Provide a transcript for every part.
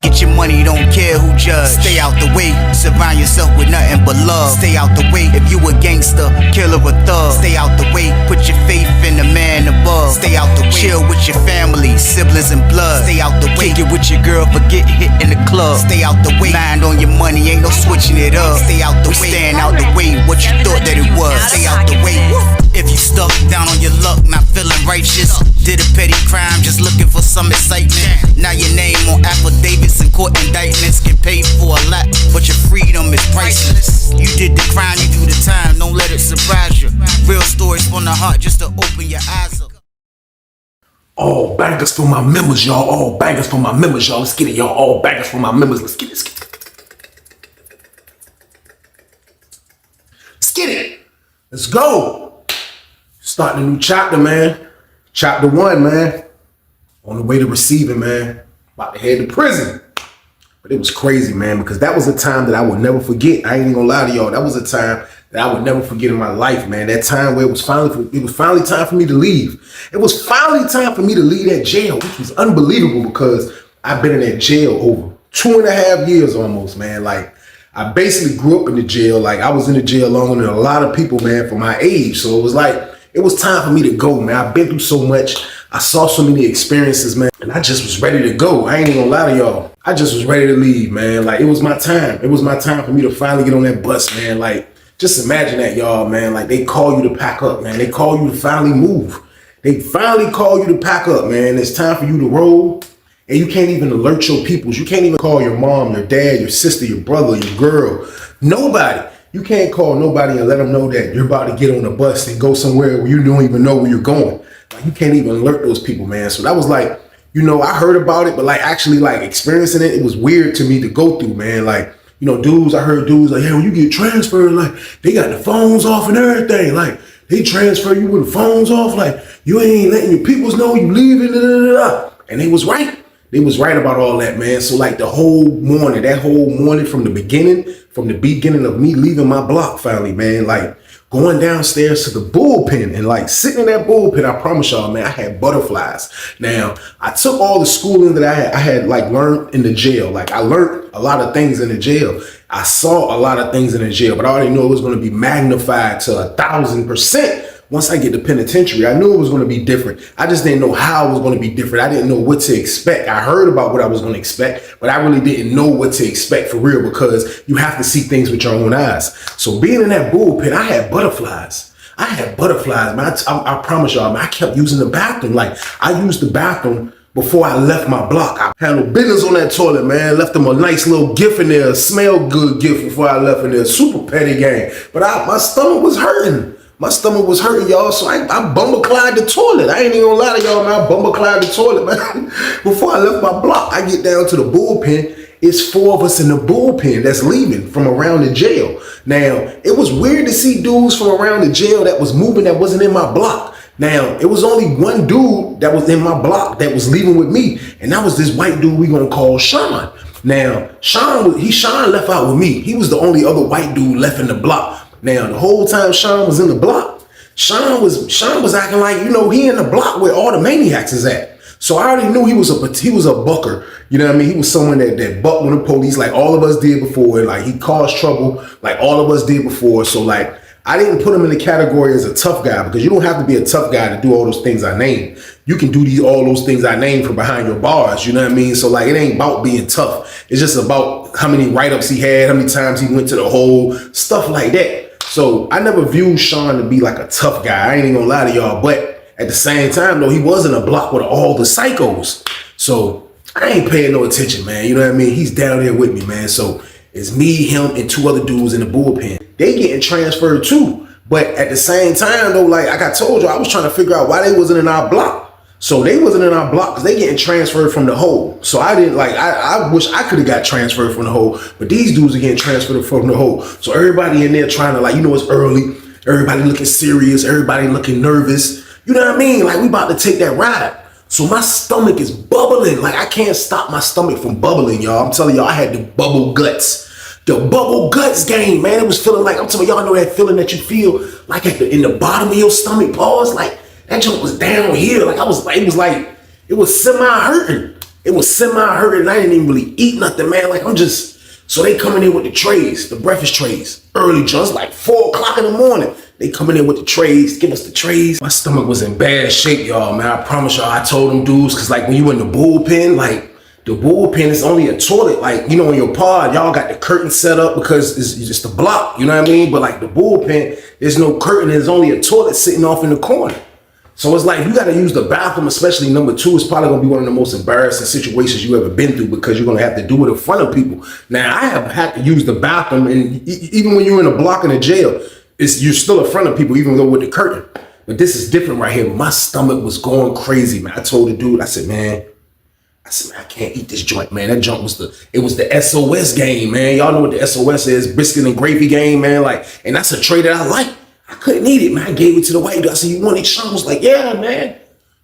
Get your money, don't care who judge. Stay out the way, surround yourself with nothing but love. Stay out the way, if you a gangster, killer or thug. Stay out the way, put your faith in the man above. Stay out the way, chill with your family, siblings and blood. Stay out the way, kick it with your girl, forget hit in the club. Stay out the way, mind on your money, ain't no switching it up. Stay out the way, stand out the way, what you thought that it was. Stay out the way, if you stuck down on your luck, not feeling righteous. Did a petty crime, just looking for some excitement. Now your name on affidavits and court indictments. Get paid for a lot, but your freedom is priceless. You did the crime, you do the time, don't let it surprise you. Real stories from the heart, just to open your eyes up. All bangers for my members, y'all. All bangers for my members, y'all. Let's get it, y'all. All bangers for my members. Let's get it. Let's get it. Let's go. Starting a new chapter, man. Chapter 1, man. On the way to receiving, man. About to head to prison. But it was crazy, man, because that was a time that I would never forget. I ain't even gonna lie to y'all. That was a time that I would never forget in my life, man. That time where it was finally time for me to leave. It was finally time for me to leave that jail, which was unbelievable because I've been in that jail over 2.5 years almost, man. Like, I basically grew up in the jail. Like, I was in the jail longer than a lot of people, man, for my age. So it was like, it was time for me to go, man. I've been through so much. I saw so many experiences, man, and I just was ready to go. I ain't even gonna lie to y'all. I just was ready to leave, man. Like, it was my time. It was my time for me to finally get on that bus, man. Like, just imagine that, y'all, man. Like, they call you to pack up, man. They call you to finally move. They finally call you to pack up, man. It's time for you to roll, and you can't even alert your peoples. You can't even call your mom, your dad, your sister, your brother, your girl. Nobody. You can't call nobody and let them know that you're about to get on a bus and go somewhere where you don't even know where you're going. Like, you can't even alert those people, man. So that was like, you know, I heard about it, but like actually like experiencing it, it was weird to me to go through, man. Like, you know, I heard dudes like, yeah, when you get transferred, like they got the phones off and everything. Like, they transfer you with the phones off. Like, you ain't letting your peoples know you leaving. Da, da, da. And they was right. They was right about all that, man. So like that whole morning from the beginning of me leaving my block finally, man, like going downstairs to the bullpen and like sitting in that bullpen, I promise y'all, man, I had butterflies. Now, I took all the schooling that I had like learned in the jail. Like, I learned a lot of things in the jail. I saw a lot of things in the jail, but I already knew it was going to be magnified to 1,000%. Once I get to penitentiary, I knew it was going to be different. I just didn't know how it was going to be different. I didn't know what to expect. I heard about what I was going to expect, but I really didn't know what to expect for real because you have to see things with your own eyes. So being in that bullpen, I had butterflies. Man. I promise y'all, man, I kept using the bathroom. Like, I used the bathroom before I left my block. I handled business on that toilet, man. Left them a nice little gift in there, a smell good gift before I left in there. Super petty game. But my stomach was hurting. My stomach was hurting, y'all, so I bumble-clied the toilet. I ain't even gonna lie to y'all, man. I bumble-clied the toilet, man. Before I left my block, I get down to the bullpen. It's 4 of us in the bullpen that's leaving from around the jail. Now, it was weird to see dudes from around the jail that was moving that wasn't in my block. Now, it was only one dude that was in my block that was leaving with me, and that was this white dude we gonna call Sean. Now, Sean left out with me. He was the only other white dude left in the block. Now, the whole time Sean was in the block, Sean was acting like, you know, he in the block where all the maniacs is at. So I already knew he was a bucker. You know what I mean? He was someone that bucked on the police like all of us did before. And like, he caused trouble like all of us did before. So like, I didn't put him in the category as a tough guy because you don't have to be a tough guy to do all those things I named. You can do all those things I named from behind your bars. You know what I mean? So like, it ain't about being tough. It's just about how many write-ups he had, how many times he went to the hole, stuff like that. So I never viewed Sean to be like a tough guy. I ain't even gonna lie to y'all. But at the same time, though, he was in a block with all the psychos. So I ain't paying no attention, man. You know what I mean? He's down there with me, man. So it's me, him, and 2 other dudes in the bullpen. They getting transferred too. But at the same time, though, like I told you, I was trying to figure out why they wasn't in our block. So they wasn't in our block because they getting transferred from the hole. So I didn't like, I wish I could have got transferred from the hole, but these dudes are getting transferred from the hole. So everybody in there trying to, like, you know, it's early. Everybody looking serious. Everybody looking nervous. You know what I mean? Like, we about to take that ride. So my stomach is bubbling. Like, I can't stop my stomach from bubbling, y'all. I'm telling y'all, I had the bubble guts. The bubble guts game, man. It was feeling like, I'm telling y'all, know that feeling that you feel like in the bottom of your stomach, pause, like, that joint was down here. Like, it was semi hurting. It was semi-hurting. I didn't even really eat nothing, man. Like, so they coming in with the trays, the breakfast trays. Early, just like 4 o'clock in the morning. They coming in with the trays, give us the trays. My stomach was in bad shape, y'all, man. I promise y'all, I told them dudes, because like when you in the bullpen, like the bullpen is only a toilet. Like, you know, in your pod, y'all got the curtain set up because it's just a block, you know what I mean? But like the bullpen, there's no curtain. There's only a toilet sitting off in the corner. So it's like, you got to use the bathroom, especially number 2. It's probably going to be one of the most embarrassing situations you ever been through because you're going to have to do it in front of people. Now, I have had to use the bathroom, and even when you're in a block in a jail, you're still in front of people, even though with the curtain. But this is different right here. My stomach was going crazy, man. I told the dude, I said, man, I can't eat this joint, man. That joint was the SOS game, man. Y'all know what the SOS is, biscuit and gravy game, man. Like, and that's a tray that I like. I couldn't eat it, man. I gave it to the white dude. I said, you want it? Sean was like, yeah, man.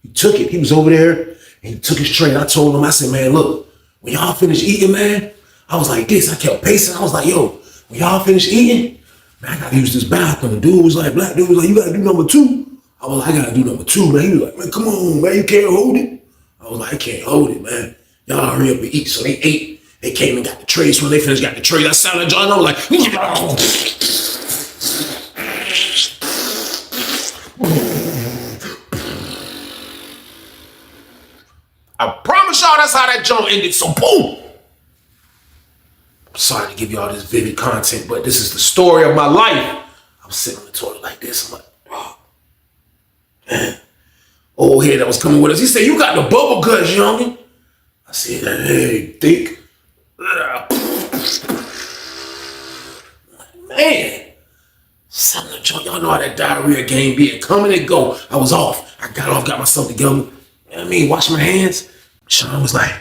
He took it. He was over there, and he took his tray. And I told him, I said, man, look, when y'all finish eating, man, I was like this. I kept pacing. I was like, yo, when y'all finish eating, man, I gotta use this bathroom. The dude was like, black dude was like, you gotta do number 2. I was like, I gotta do number 2, man. He was like, man, come on, man, you can't hold it. I was like, I can't hold it, man. Y'all hurry up and eat. So they ate. They came and got the trays. When they finished, got the trays. I sounded John. I was like, I promise y'all that's how that joint ended. So boom. I'm sorry to give y'all this vivid content, but this is the story of my life. I was sitting on the toilet like this. I'm like, oh, man. Old head that was coming with us. He said, you got the bubble guts, youngin'. I said, hey, thick. Man. Something to joint. Y'all know how that diarrhea game be. It come and it go. I was off. I got off, got myself together. You know what I mean? Wash my hands. Sean was like,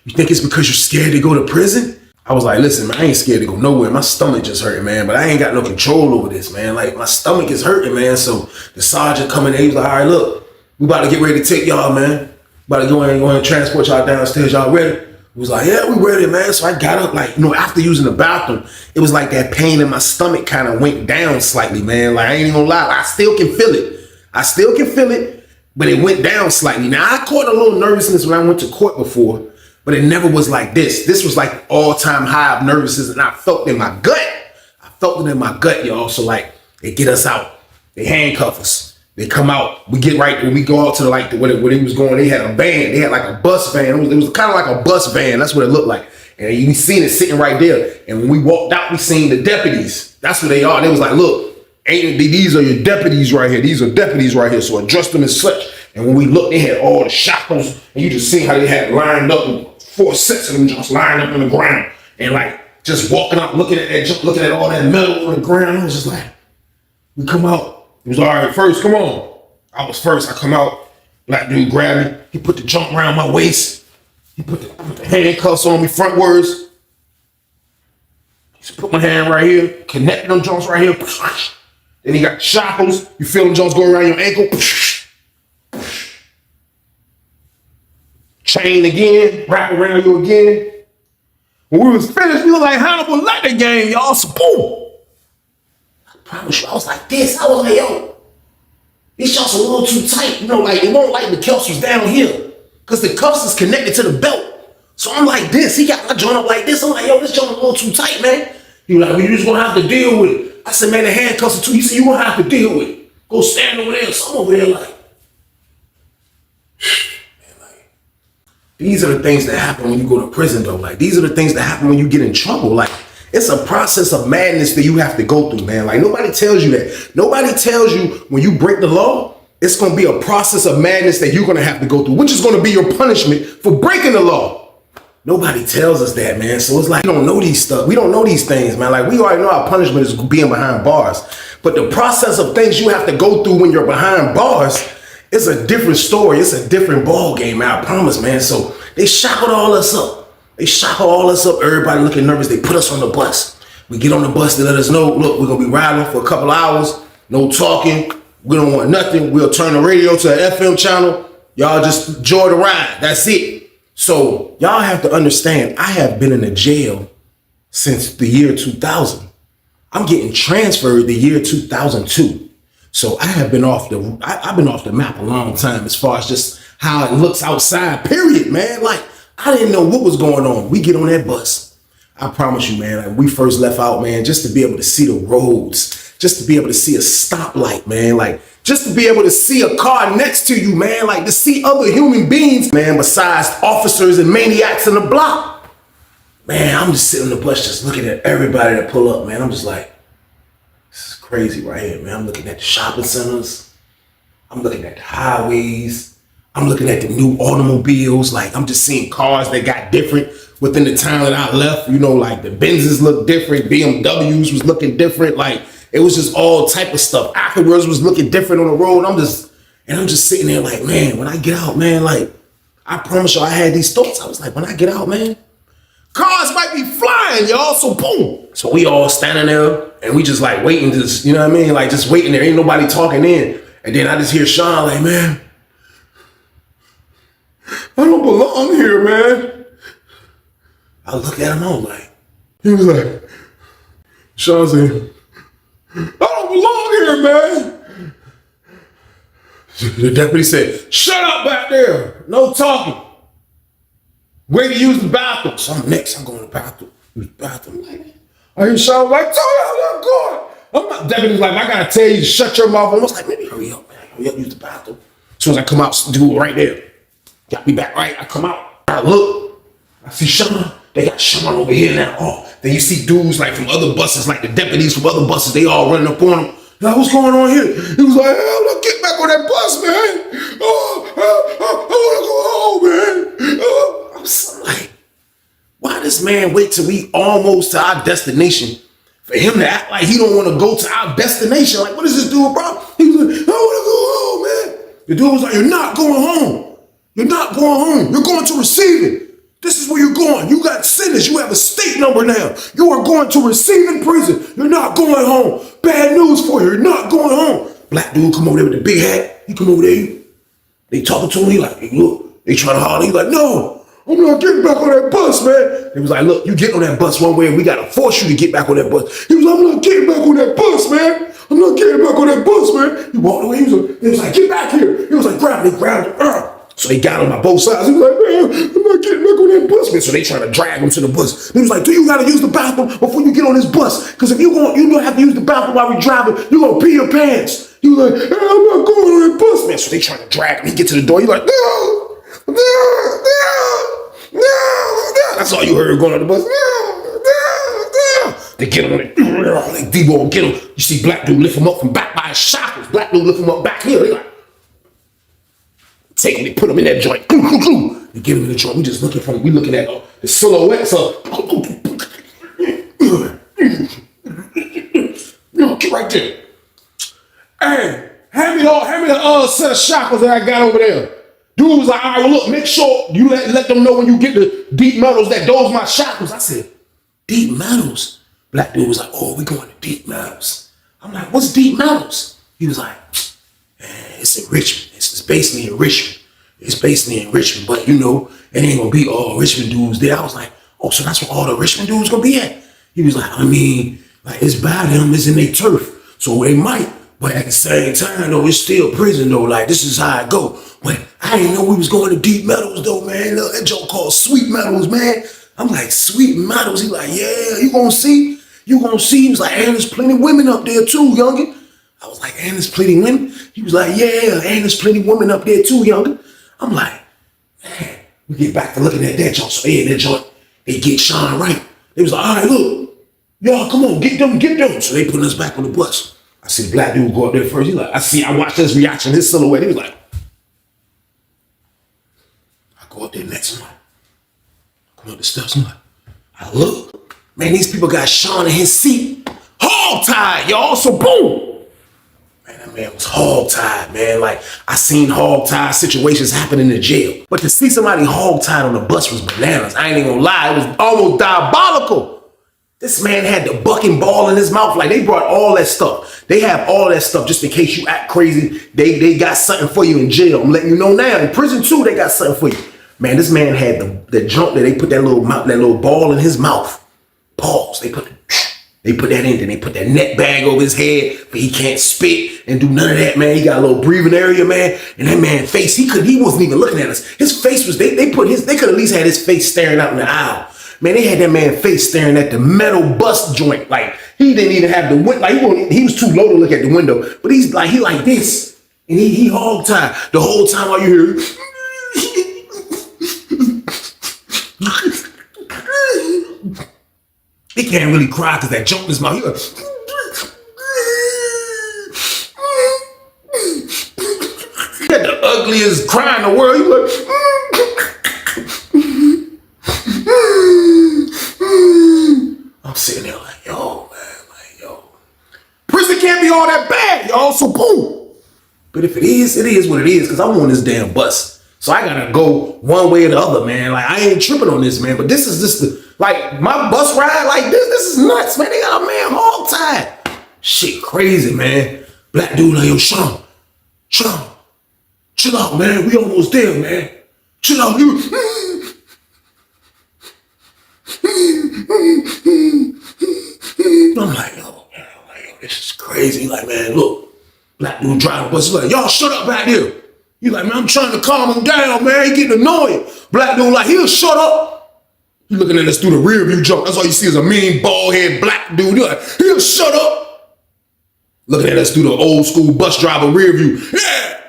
you think it's because you're scared to go to prison? I was like, listen, man, I ain't scared to go nowhere. My stomach just hurting, man. But I ain't got no control over this, man. Like, my stomach is hurting, man. So the sergeant coming in, he was like, all right, look, we about to get ready to take y'all, man. About to go in and transport y'all downstairs. Y'all ready? He was like, yeah, we ready, man. So I got up, like, you know, after using the bathroom, it was like that pain in my stomach kind of went down slightly, man. Like, I ain't even gonna lie, I still can feel it. I still can feel it, but it went down slightly. Now, I caught a little nervousness when I went to court before, but it never was like this. This was like all-time high of nervousness, and I felt it in my gut. I felt it in my gut, y'all. So, like, they get us out. They handcuff us. They come out. We get right when we go out to where he was going. They had a van. They had like a bus van. It was kind of like a bus van. That's what it looked like. And we seen it sitting right there. And when we walked out, we seen the deputies. That's what they are. They was like, look, these are your deputies right here. These are deputies right here. So address them as such. And when we looked, they had all the shackles. And you just see how they had lined up, 4 sets of them just lined up on the ground. And like just walking out, looking at all that metal on the ground. I was just like, we come out. He was all right, first, come on. I was first. I come out. Black dude grabbed me. He put the junk around my waist. He put the handcuffs on me frontwards. He just put my hand right here, connected them joints right here. Then he got the shackles. You feel them joints go around your ankle. Chain again, wrap around you again. When we was finished, we was like Hannibal Lecter game, y'all. So boom. I promise you, I was like this. I was like, yo, these shots are a little too tight. You know, like, it won't like the cuffs was down here. Because the cuffs is connected to the belt. So I'm like this. He got my joint up like this. I'm like, yo, this joint is a little too tight, man. He was like, well, you just gonna have to deal with it. I said, man, the handcuffs are too. He said, you gonna have to deal with it. Go stand over there. So I'm over there like, man, like, these are the things that happen when you go to prison, though. Like, these are the things that happen when you get in trouble. Like, it's a process of madness that you have to go through, man. Like, nobody tells you that. Nobody tells you when you break the law, it's going to be a process of madness that you're going to have to go through, which is going to be your punishment for breaking the law. Nobody tells us that, man. So it's like, we don't know these stuff. We don't know these things, man. Like, we already know our punishment is being behind bars. But the process of things you have to go through when you're behind bars, it's a different story. It's a different ball game, man. I promise, man. So they shackled all us up. They shackled all us up. Everybody looking nervous. They put us on the bus. We get on the bus. They let us know, look, we're going to be riding for a couple hours. No talking. We don't want nothing. We'll turn the radio to an FM channel. Y'all just enjoy the ride. That's it. So y'all have to understand, I have been in a jail since the year 2000. I'm getting transferred the year 2002. So I have been off I've been off the map a long time as far as just how it looks outside, period, man. Like, I didn't know what was going on. We get on that bus. I promise you, man, like we first left out, man, just to be able to see the roads, just to be able to see a stoplight, man, like just to be able to see a car next to you, man, like to see other human beings, man, besides officers and maniacs in the block. Man, I'm just sitting on the bus just looking at everybody that pull up, man. I'm just like, this is crazy right here, man. I'm looking at the shopping centers. I'm looking at the highways. I'm looking at the new automobiles. Like, I'm just seeing cars that got different within the town that I left. You know, like the Benzes look different. BMWs was looking different. Like, it was just all type of stuff. Afterwards was looking different on the road. I'm just sitting there like, man, when I get out, man, like, I promise you I had these thoughts. I was like, when I get out, man, cars might be flying, y'all. So boom. So we all standing there and we just like waiting to, you know what I mean? Like just waiting there. Ain't nobody talking in. And then I just hear Sean like, man, I don't belong here, man. I look at him, I was like, he was like, Sean said, I don't belong here, man. The deputy said, shut up back there. No talking. Where to use the bathroom? So I'm next. I'm going to the bathroom. Use the bathroom. I hear Sean like, tell me I'm going. I'm not. Deputy's like, I gotta tell you to shut your mouth. I was like, maybe hurry up, man. Hurry up, use the bathroom. As soon as I come out, do it right there. Got me back right. I come out. I look. I see Sean. They got Sean over here now. Oh, then you see dudes like from other buses, like the deputies from other buses. They all running up on him. Like, what's going on here? He was like, hell, no, get back on that bus, man. I want to go home, man. I'm like, why this man wait till we almost to our destination for him to act like he don't want to go to our destination? Like, what is this dude, bro? He was like, I want to go home, man. The dude was like, you're not going home. You're not going home. You're going to receiving. This is where you're going. You got sentence. You have a state number now. You are going to receiving prison. You're not going home. Bad news for you. You're not going home. Black dude come over there with the big hat. He come over there. They talking to him. He like, hey, look. They trying to holler. He like, no, I'm not getting back on that bus, man. They was like, look, you get on that bus one way and we got to force you to get back on that bus. He was like, I'm not getting back on that bus, man. I'm not getting back on that bus, man. He walked away. He was like, get back here. He was like, grab it, grab it. So they got him on both sides. He was like, man, I'm not getting back on that bus, man. So they trying to drag him to the bus. He was like, do you got to use the bathroom before you get on this bus? Because if you don't have to use the bathroom while we driving, you're going to pee your pants. He was like, hey, I'm not going on that bus, man. So they trying to drag him. He get to the door. He's like, no. That's all you heard going on the bus. They get him on it. Like D-Ball get him. You see black dude lift him up from back by his shackles. Black dude lift him up back here. They like, take him, they put him in that joint. They get him in the joint. We just looking for him. We looking at the silhouettes of. Get right there. Hey, hand me the set of shackles that I got over there. Dude was like, all right, well, look, make sure you let them know when you get the deep metals that those my shackles. I said, deep metals? Black dude was like, oh, we going to deep metals. I'm like, what's deep metals? He was like, it's in Richmond. It's basically in Richmond. It's basically in Richmond, but you know, it ain't gonna be all Richmond dudes there. I was like, oh, so that's where all the Richmond dudes gonna be at? He was like, I mean, like it's by them, it's in their turf. So they might, but at the same time though, it's still prison though. Like this is how it go. But I didn't know we was going to deep metals though, man. Look, that joke called sweet metals, man. I'm like, sweet metals. He like, yeah, you gonna see? You gonna see? He was like, and there's plenty of women up there too, youngin'. I was like, and there's plenty of women? He was like, yeah, and there's plenty of women up there too, youngin'. I'm like, man, we get back to looking at that joint. So they in that joint, they get Sean right. They was like, all right, look, y'all, come on, get them. So they putting us back on the bus. I see the black dude go up there first. He like, I watched his reaction, his silhouette. He was like, I go up there next. I'm like, I come up the steps. I'm like, I look, man, these people got Sean in his seat, hog tied, y'all. So boom. Man, that man was hog-tied, man. Like, I seen hog-tied situations happen in the jail. But to see somebody hog-tied on the bus was bananas. I ain't even gonna lie, it was almost diabolical. This man had the bucking ball in his mouth. Like, they brought all that stuff. They have all that stuff just in case you act crazy. They got something for you in jail. I'm letting you know now. In prison, too, they got something for you. Man, this man had the junk that they put that little ball in his mouth. Pause. They put They put that in, then they put that net bag over his head, but he can't spit and do none of that, man. He got a little breathing area, man. And that man face, he wasn't even looking at us. His face was, they could at least had his face staring out in the aisle. Man, they had that man face staring at the metal bus joint. Like, he didn't even have the window. Like, he was too low to look at the window. But he like this. And he hog tied. The whole time all you hear, he can't really cry because that joke in his mouth. He like, he got the ugliest cry in the world. He like, I'm sitting there like, yo, man, like, yo. Prison can't be all that bad, y'all, so boom. But if it is what it is, because I'm on this damn bus. So I gotta go one way or the other, man. Like, I ain't tripping on this, man. But this is just like, my bus ride like this is nuts, man. They got a man hog tied. Shit crazy, man. Black dude like, yo, Sean, chill out, man. We almost there, man. Chill out, you. I'm like, yo, this is crazy. Like, man, look, black dude driving the bus. He's like, y'all shut up back there. He's like, man, I'm trying to calm him down, man. He getting annoying. Black dude like, he'll shut up. He looking at us through the rear view jump. That's all you see is a mean, bald head black dude. He's like, he'll shut up. Looking at us through the old school bus driver rear view. Yeah,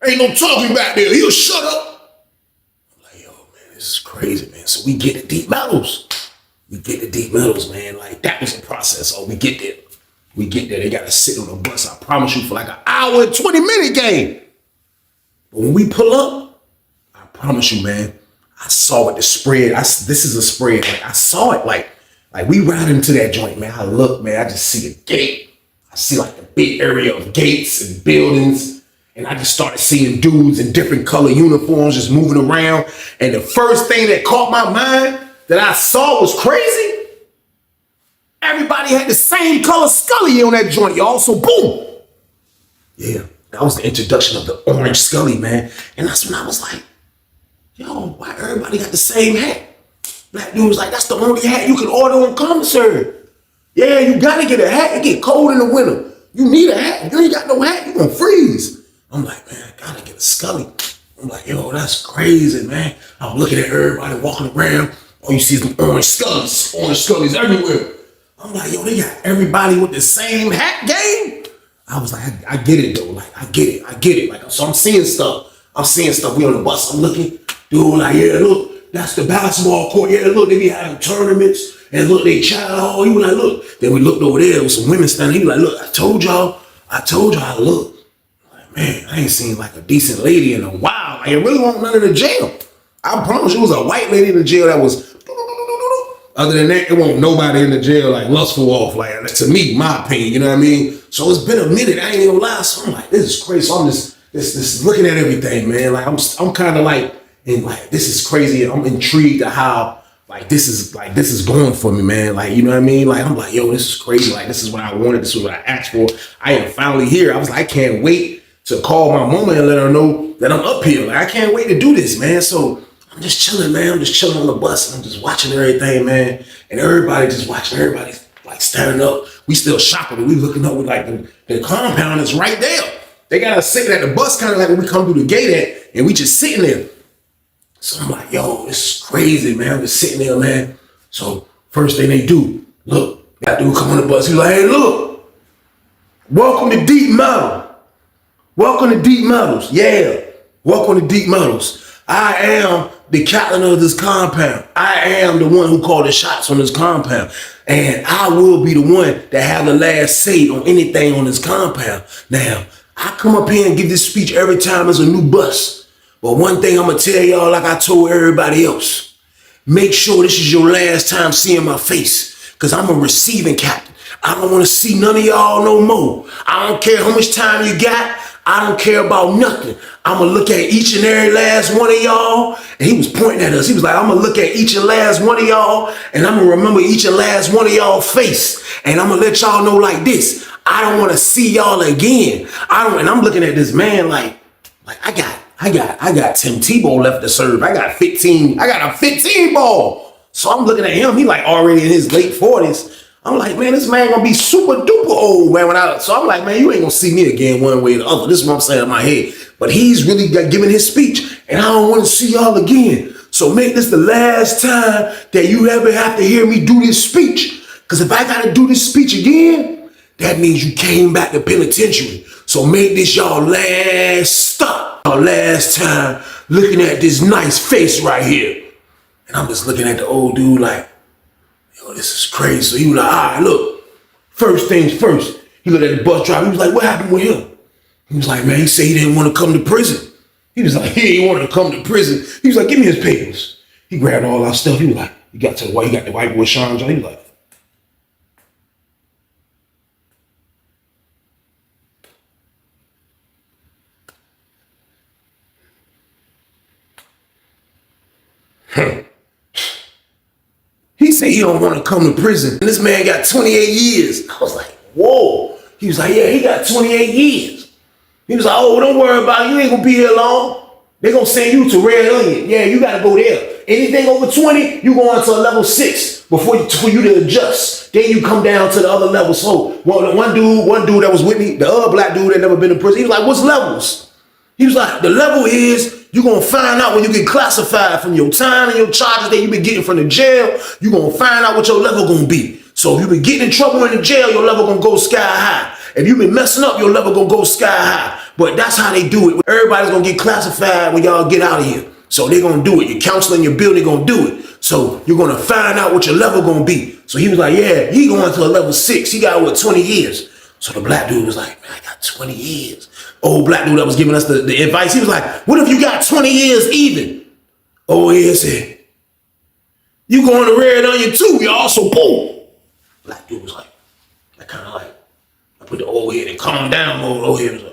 ain't no talking back there. He'll shut up. I'm like, yo, man, this is crazy, man. So we get the deep metals. Man. Like, that was a process. Oh, we get there. They got to sit on the bus, I promise you, for like an hour and 20-minute game. But when we pull up, I promise you, man, I saw it, the spread. This is a spread. Like, I saw it. Like we ride into that joint, man. I look, man, I just see the gate. I see like the big area of gates and buildings. And I just started seeing dudes in different color uniforms just moving around. And the first thing that caught my mind that I saw was crazy. Everybody had the same color Scully on that joint, y'all. So boom. Yeah, that was the introduction of the orange Scully, man. And that's when I was like, yo, why everybody got the same hat? Black dude was like, that's the only hat you can order on commissary. Yeah, you gotta get a hat. It get cold in the winter. You need a hat. If you ain't got no hat, you gonna freeze. I'm like, man, I gotta get a Scully. I'm like, yo, that's crazy, man. I'm looking at everybody walking around. All you see is them orange Scullys everywhere. I'm like, yo, they got everybody with the same hat game. I was like, I get it though. Like, I get it. Like, so I'm seeing stuff. We on the bus. I'm looking. Dude, like, yeah, look, that's the basketball court. Yeah, look, they be having tournaments. And look, they child hall. He was like, look. Then we looked over there with some women standing. He was like, look, I told y'all I look. I'm like, man, I ain't seen like a decent lady in a while. Like, it really wasn't none of the jail. I promise you, it was a white lady in the jail that was. Other than that, it wasn't nobody in the jail like lustful off. Like, to me, my opinion, you know what I mean? So it's been a minute. I ain't even gonna lie. So I'm like, this is crazy. So I'm just looking at everything, man. Like, I'm kind of like, and like, this is crazy. I'm intrigued at how this is going for me, man. Like, you know what I mean? Like, I'm like, yo, this is crazy. Like, this is what I wanted. This is what I asked for. I am finally here. I was like, I can't wait to call my mama and let her know that I'm up here. Like, I can't wait to do this, man. So I'm just chilling, man. I'm just chilling on the bus and I'm just watching everything, man. And everybody just watching. Everybody's like standing up. We still shopping. We looking up with like the compound is right there. They got us sitting at the bus kind of like when we come through the gate at, and we just sitting there. So I'm like, yo, this is crazy, man. I'm just sitting there, man. So first thing they do, look, that dude come on the bus. He's like, hey, look, welcome to Deep Metal. Welcome to Deep Metals. Yeah, welcome to Deep Metals. I am the captain of this compound. I am the one who called the shots on this compound. And I will be the one that have the last say on anything on this compound. Now, I come up here and give this speech every time there's a new bus. But one thing I'm going to tell y'all, like I told everybody else, make sure this is your last time seeing my face, because I'm a receiving captain. I don't want to see none of y'all no more. I don't care how much time you got. I don't care about nothing. I'm going to look at each and every last one of y'all. And he was pointing at us. He was like, I'm going to look at each and last one of y'all. And I'm going to remember each and last one of y'all face. And I'm going to let y'all know like this. I don't want to see y'all again. And I'm looking at this man like I got Tim Tebow left to serve. I got a 15 ball. So I'm looking at him. He like already in his late 40s. I'm like, man, this man gonna be super duper old, man. So I'm like, man, you ain't gonna see me again one way or the other. This is what I'm saying in my head. But he's really giving his speech, and I don't want to see y'all again. So make this the last time that you ever have to hear me do this speech. Because if I gotta do this speech again, that means you came back to penitentiary. So make this y'all last stop. Our last time looking at this nice face right here. And I'm just looking at the old dude like, yo, this is crazy. So he was like, all right, look, first things first. He looked at the bus driver. He was like, what happened with him? He was like, man, he said he didn't want to come to prison. He was like, he didn't want to come to prison. He was like, give me his papers. He grabbed all our stuff. He was like, he got to the white, he got the white boy Sean John. He was like, he said he don't want to come to prison. And this man got 28 years. I was like, whoa. He was like, yeah, he got 28 years. He was like, oh, don't worry about it. You ain't going to be here long. They're going to send you to Red Onion. Yeah, you got to go there. Anything over 20, you go on to a level 6 for you to adjust. Then you come down to the other level. So one dude that was with me, the other black dude that never been in prison, he was like, what's levels? He was like, the level is you're going to find out when you get classified from your time and your charges that you've been getting from the jail. You're going to find out what your level going to be. So if you've been getting in trouble in the jail, your level going to go sky high. If you've been messing up, your level going to go sky high. But that's how they do it. Everybody's going to get classified when y'all get out of here. So they're going to do it. Your counselor in your building going to do it. So you're going to find out what your level going to be. So he was like, yeah, he going to a level 6. He got, 20 years. So the black dude was like, man, I got 20 years. Old black dude that was giving us the advice, he was like, what if you got 20 years even? Oh, yeah, said, you going to Red Onion too, y'all, so boom. Black dude was like, I kind of like, I put the old head and calm down, old head was like,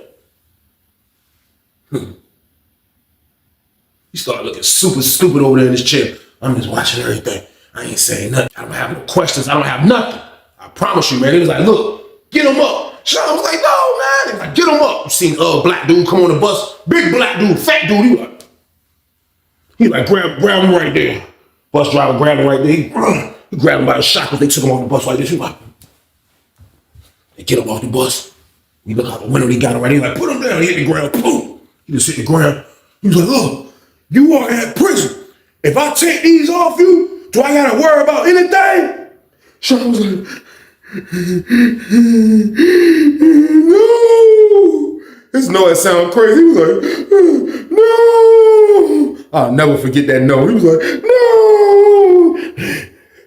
He started looking super stupid over there in his chair. I'm just watching everything. I ain't saying nothing. I don't have no questions. I don't have nothing. I promise you, man. He was like, look, get him up. Sean was like, no, man. He was like, get him up. You seen black dude come on the bus. Big black dude, fat dude. He was like, grab him right there. Bus driver grabbed him right there. He grabbed him by the shackles. They took him off the bus like this. He was like, they get him off the bus. We look out the window. They got him right there. Like, put him down. He hit the ground. Boom. He just hit the ground. He was like, look, you are at prison. If I take these off you, do I gotta worry about anything? Sean was like, no. His noise sound crazy. He was like, no. I'll never forget that no. He was like, no.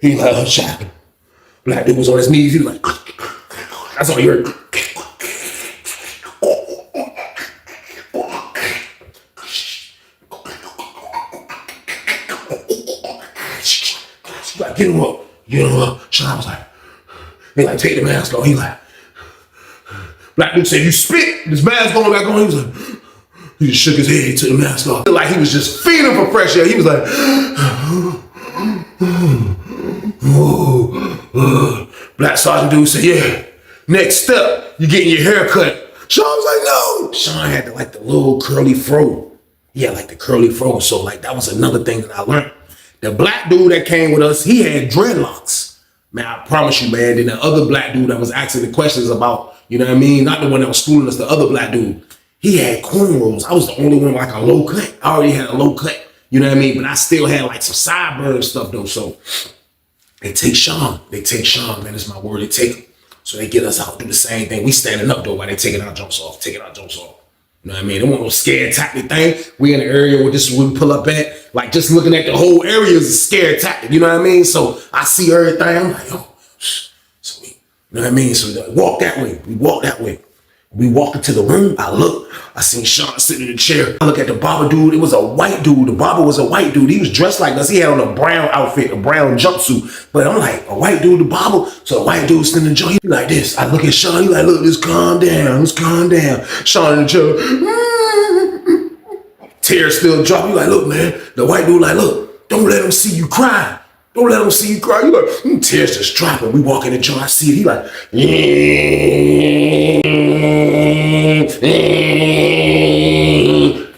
He was like, oh, Shackled. Black dude was on his knees. He was like, that's all you heard. Like, get him up. Get him up. Sean was like, he like, take the mask off. He like, black dude said, you spit. His mask going back on. He was like, he just shook his head. He took the mask off. Like he was just feeling for fresh air. He was like, black sergeant dude said, yeah, next step, you getting your hair cut. Sean was like, no. Sean had the little curly fro. He had like the curly fro. So like that was another thing that I learned. The black dude that came with us, he had dreadlocks. Man, I promise you, man. Then the other black dude that was asking the questions about, you know what I mean? Not the one that was schooling us, the other black dude. He had cornrows. I was the only one with like a low cut. I already had a low cut, you know what I mean? But I still had like some sideburn stuff though. So they take Sean. Man, it's my word. They take him. So they get us out, do the same thing. We standing up though while they taking our jumps off. You know what I mean? They want no scare tactic thing. We in the area where this is where we pull up at. Like just looking at the whole area is a scare tactic. You know what I mean? So I see everything. I'm like, oh, so we, you know what I mean? So we walk that way. We walk into the room. I look. I seen Sean sitting in the chair. I look at the barber dude. It was a white dude. The barber was a white dude. He was dressed like us. He had on a brown outfit, a brown jumpsuit. But I'm like, a white dude, the barber. So the white dude sitting in the joint. He like this. I look at Sean. He like, look, just calm down. Sean in the chair. Tears still dropping. You like, look, man. The white dude like, look, don't let him see you cry. You like, tears just dropping. We walk in the joint. I see it. He like,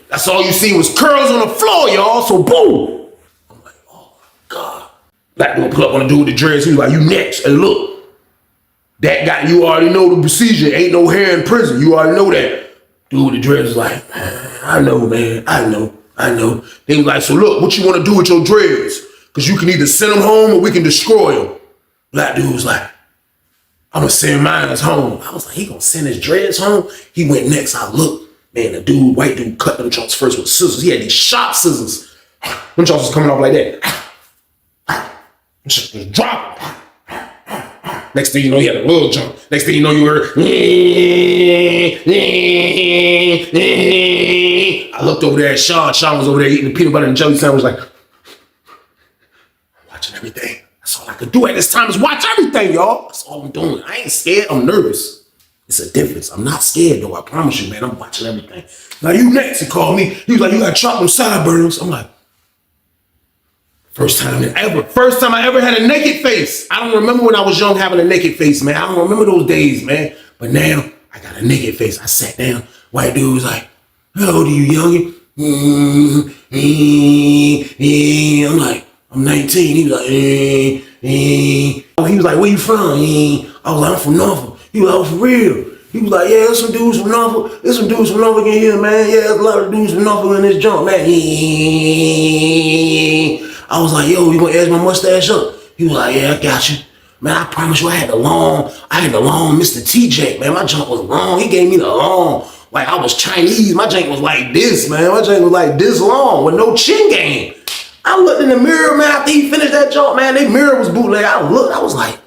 that's all you see was curls on the floor, y'all. So boom. I'm like, oh my God. Black dude pull up on the dude with the dreads. He was like, you next. Hey, look. That guy, you already know the procedure. Ain't no hair in prison. You already know that. Dude, the dreads was like, man, I know, man. I know. They was like, so look, what you want to do with your dreads? Because you can either send them home or we can destroy them. Black dude was like, I'm going to send mine home. I was like, he going to send his dreads home? He went next. I looked. Man, the dude, white dude, cut them joints first with scissors. He had these sharp scissors. Them joints was coming off like that. Just drop. Next thing you know, he had a little jump. Next thing you know, you heard. I looked over there at Sean. Sean was over there eating the peanut butter and jelly sandwich. Like, I'm watching everything. That's all I could do at this time is watch everything, y'all. That's all I'm doing. I ain't scared. I'm nervous. It's a difference. I'm not scared, though. I promise you, man. I'm watching everything. Now, you next. He called me. He was like, you got to chop them sideburns. I'm like, first time I ever had a naked face. I don't remember when I was young having a naked face, man. I don't remember those days, man. But now, I got a naked face. I sat down. White dude was like, how old are you, youngin'? I'm like, I'm 19. He was like, He was like, where you from? I was like, I'm from Norfolk. He was like, oh, for real? He was like, yeah, there's some dudes from Norfolk. There's some dudes from Norfolk in here, man. Yeah, there's a lot of dudes from Norfolk in this junk, man. I was like, yo, you gonna edge my mustache up? He was like, yeah, I got you. Man, I promise you, I had the long Mr. TJ, man. My junk was long. He gave me the long, like I was Chinese. My junk was like this, man. My junk was like this long with no chin game. I looked in the mirror, man, after he finished that junk, man. That mirror was bootleg. I was like,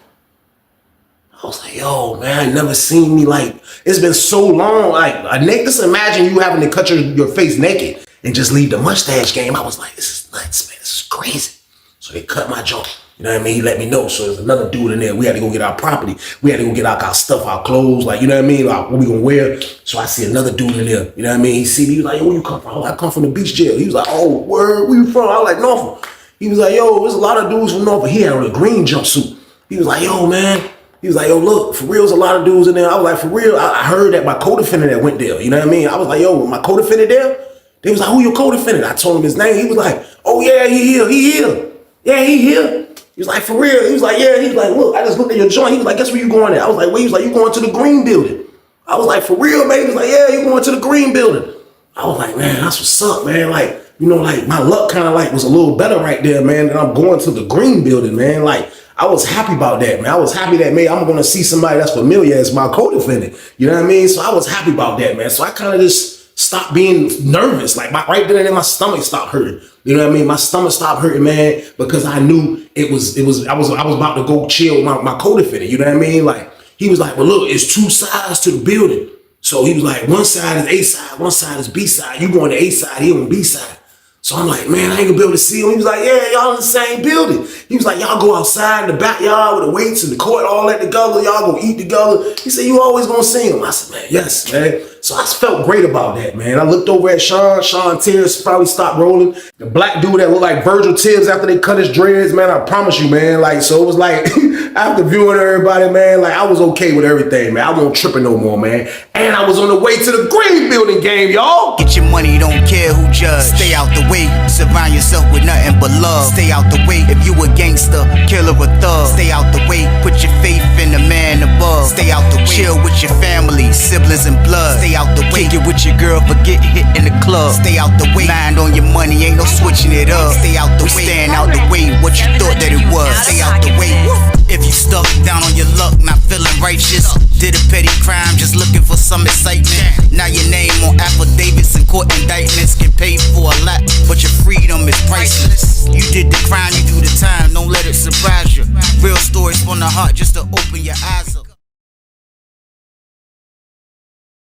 yo, man, I never seen me like, it's been so long. Like, just imagine you having to cut your face naked and just leave the mustache game. I was like, this is nuts, man. This is crazy. So they cut my jaw. You know what I mean? He let me know. So there's another dude in there. We had to go get our property. We had to go get our stuff, our clothes, like, you know what I mean? Like, what we gonna wear. So I see another dude in there. You know what I mean? He see me. He was like, yo, where you come from? I was like, I come from the beach jail. He was like, oh, where you from? I was like, Norfolk. He was like, yo, there's a lot of dudes from Norfolk. He had on a green jumpsuit. He was like, yo, man. He was like, yo, look, for real, there's a lot of dudes in there. I was like, for real, I heard that my co-defendant that went there. You know what I mean? I was like, yo, my co-defendant there? They was like, who your co-defendant? I told him his name. He was like, oh, yeah, he here. Yeah, he here. He was like, for real. He was like, yeah. He was like, look, I just looked at your joint. He was like, guess where you going at? I was like, where? He was like, you going to the green building. I was like, for real, man? He was like, yeah, you going to the green building. I was like, man, that's what's up, man. Like, you know, like my luck kind of like was a little better right there, man. And I'm going to the green building, man. Like, I was happy about that, man. I was happy that, man, I'm going to see somebody that's familiar as my co-defendant. You know what I mean? So I was happy about that, man. So I kind of just stopped being nervous. Like right then, my stomach stopped hurting. You know what I mean? My stomach stopped hurting, man, because I knew I was about to go chill with my co-defendant. You know what I mean? Like, he was like, well, look, it's two sides to the building. So he was like, one side is A side, one side is B side. You going to A side, he on B side. So I'm like, man, I ain't gonna be able to see him. He was like, yeah, y'all in the same building. He was like, y'all go outside in the backyard with the weights and the court all that together. Y'all gonna eat together. He said, you always gonna see him. I said, man, yes, man. So I felt great about that, man. I looked over at Sean. Sean tears probably stopped rolling. The black dude that looked like Virgil Tibbs after they cut his dreads, man, I promise you, man. Like, so it was like, after viewing everybody, man, like I was okay with everything, man. I wasn't tripping no more, man. And I was on the way to the green building game, y'all. Get your money, don't care who judge. Stay out the way, surround yourself with nothing but love. Stay out the way if you a gangster, killer or thug. Stay out the way, put your faith in the man above. Stay out the way, chill with your family, siblings and blood. Stay out the way, kick it with your girl, forget hit in the club. Stay out the way, mind on your money, ain't no switching it up. Stay out the way, stand out the way, what you thought that it was. Stay out the way. If you stuck down on your luck, not feeling righteous, did a petty crime, just looking for some excitement. Now your name on affidavits and court indictments, get paid for a lot, but your freedom is priceless. You did the crime, you do the time, don't let it surprise you. Real stories from the heart, just to open your eyes up.